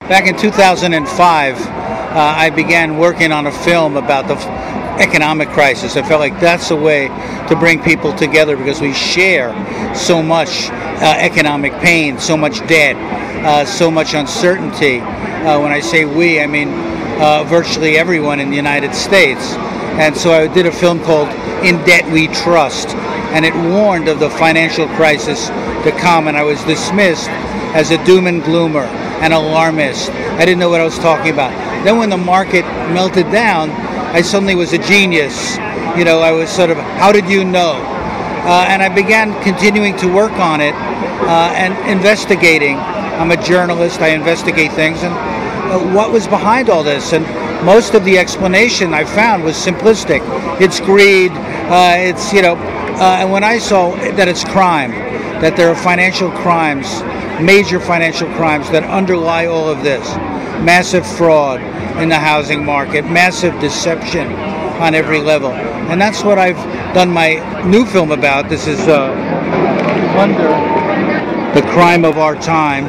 Back in 2005, I began working on a film about the economic crisis. I felt like that's a way to bring people together because we share so much economic pain, so much debt, so much uncertainty. When I say we, I mean virtually everyone in the United States. And so I did a film called In Debt We Trust, and it warned of the financial crisis to come, and I was dismissed as a doom and gloomer, an alarmist. I didn't know what I was talking about. Then when the market melted down, I suddenly was a genius. You know, I was sort of, how did you know? And I began continuing to work on it and investigating. I'm a journalist, I investigate things, and what was behind all this? And most of the explanation I found was simplistic. It's greed, it's, you know, and when I saw that it's crime, that there are financial crimes, major financial crimes that underlie all of this, massive fraud in the housing market, massive deception on every level. And that's what I've done my new film about. This is Plunder, the crime of our time.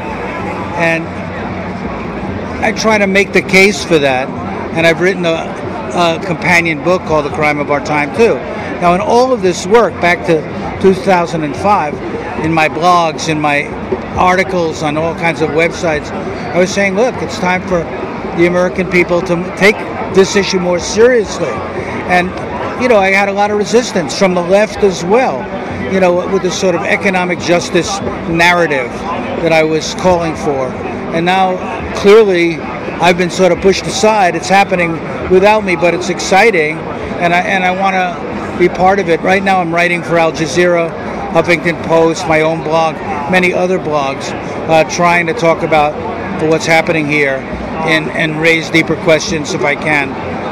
And I try to make the case for that. And I've written a companion book called The Crime of Our Time, too. Now, in all of this work, back to 2005, in my blogs, in my articles on all kinds of websites, I was saying, look, it's time for the American people to take this issue more seriously. And, you know, I had a lot of resistance from the left as well, you know, with this sort of economic justice narrative that I was calling for. And now, clearly, I've been sort of pushed aside. It's happening without me, but it's exciting, and I want to be part of it. Right now I'm writing for Al Jazeera, Huffington Post, my own blog, many other blogs, trying to talk about what's happening here and raise deeper questions, if I can,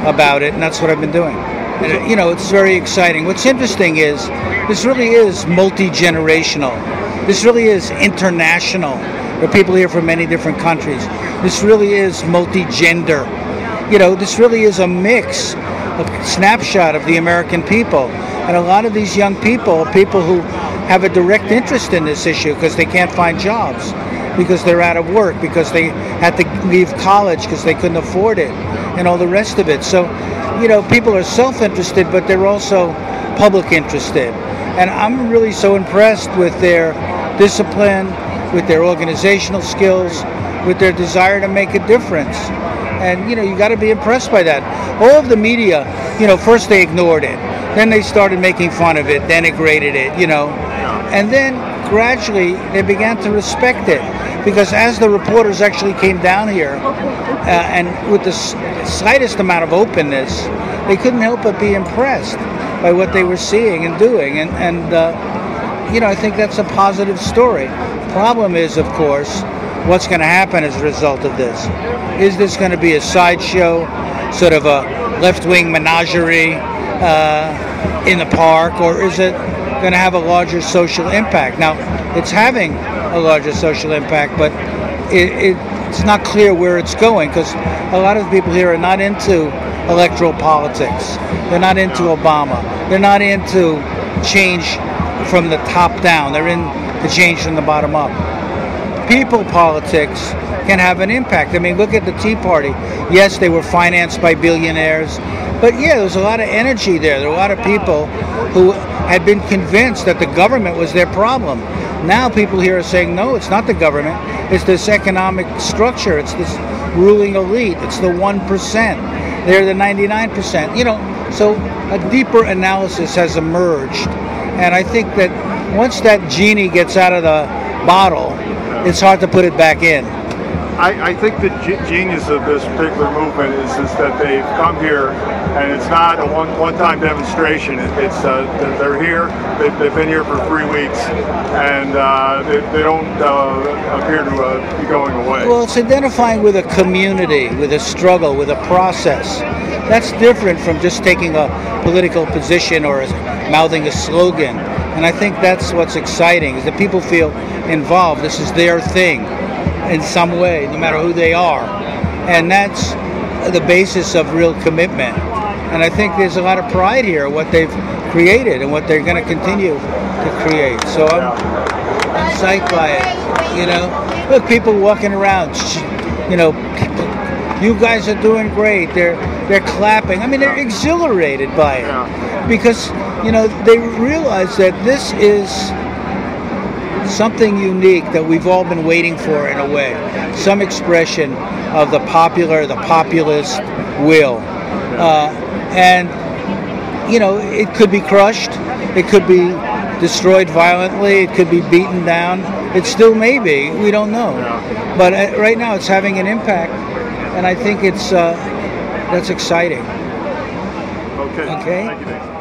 about it, and that's what I've been doing. And, you know, it's very exciting. What's interesting is this really is multi-generational. This really is international. There are people here from many different countries. This really is multi-gender. You know, this really is a mix, a snapshot of the American people. And a lot of these young people who have a direct interest in this issue because they can't find jobs, because they're out of work, because they had to leave college because they couldn't afford it, and all the rest of it. So, you know, people are self-interested, but they're also public interested. And I'm really so impressed with their discipline, with their organizational skills, with their desire to make a difference. And, you know, you got to be impressed by that. All of the media, you know, first they ignored it. Then they started making fun of it, denigrated it, you know. And then gradually they began to respect it. Because as the reporters actually came down here, and with the slightest amount of openness, they couldn't help but be impressed by what they were seeing and doing. And you know, I think that's a positive story. The problem is, of course, what's going to happen as a result of this. Is this going to be a sideshow, sort of a left-wing menagerie in the park, or is it going to have a larger social impact? Now, it's having a larger social impact, but it's not clear where it's going, because a lot of people here are not into electoral politics. They're not into Obama. They're not into change from the top down. They're into change from the bottom up. People politics can have an impact. I mean, look at the Tea Party. Yes, they were financed by billionaires, but yeah, there was a lot of energy there. There were a lot of people who had been convinced that the government was their problem. Now people here are saying, no, it's not the government. It's this economic structure. It's this ruling elite. It's the 1%. They're the 99%. You know, so a deeper analysis has emerged. And I think that once that genie gets out of the bottle, it's hard to put it back in. I think the genius of this particular movement is that they've come here, and it's not a one-time demonstration. It's they're here. They've been here for 3 weeks, and they don't appear to be going away. Well, it's identifying with a community, with a struggle, with a process. That's different from just taking a political position or mouthing a slogan. And I think that's what's exciting, is that people feel involved. This is their thing in some way, no matter who they are. And that's the basis of real commitment. And I think there's a lot of pride here, what they've created and what they're going to continue to create. So I'm psyched by it, you know. Look, people walking around, you know, you guys are doing great. They're clapping. I mean, they're exhilarated by it because, you know, they realize that this is something unique that we've all been waiting for in a way. Some expression of the populist will. And, you know, it could be crushed. It could be destroyed violently. It could be beaten down. It still may be. We don't know. But right now it's having an impact. And I think it's that's exciting. Okay. Okay. Thank you, Dave.